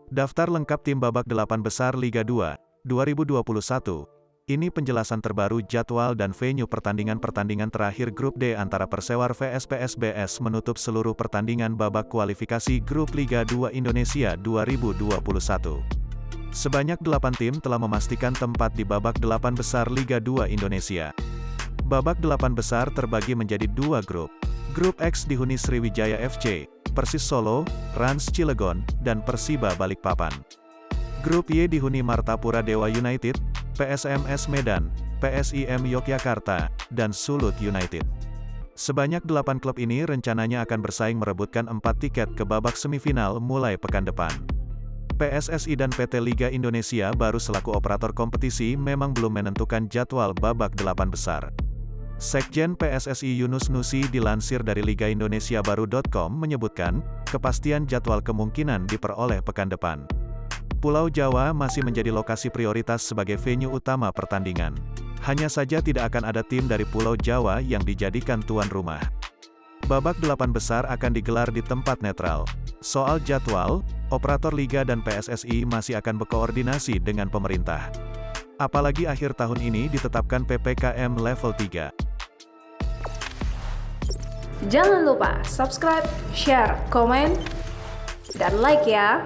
Daftar lengkap tim babak 8 besar Liga 2, 2021. Ini penjelasan terbaru jadwal dan venue pertandingan-pertandingan terakhir Grup D antara Persewar vs PSBS menutup seluruh pertandingan babak kualifikasi Grup Liga 2 Indonesia 2021. Sebanyak 8 tim telah memastikan tempat di babak 8 besar Liga 2 Indonesia. Babak 8 besar terbagi menjadi 2 grup. Grup X dihuni Sriwijaya FC, Persis Solo, Rans Cilegon, dan Persiba Balikpapan. Grup Y dihuni Martapura Dewa United, PSMS Medan, PSIM Yogyakarta, dan Sulut United. Sebanyak 8 klub ini rencananya akan bersaing merebutkan 4 tiket ke babak semifinal mulai pekan depan. PSSI dan PT Liga Indonesia baru selaku operator kompetisi memang belum menentukan jadwal babak 8 besar. Sekjen PSSI Yunus Nusi dilansir dari ligaindonesiabaru.com menyebutkan, kepastian jadwal kemungkinan diperoleh pekan depan. Pulau Jawa masih menjadi lokasi prioritas sebagai venue utama pertandingan. Hanya saja tidak akan ada tim dari Pulau Jawa yang dijadikan tuan rumah. Babak 8 besar akan digelar di tempat netral. Soal jadwal, operator Liga dan PSSI masih akan berkoordinasi dengan pemerintah. Apalagi akhir tahun ini ditetapkan PPKM level 3. Jangan lupa subscribe, share, komen, dan like ya!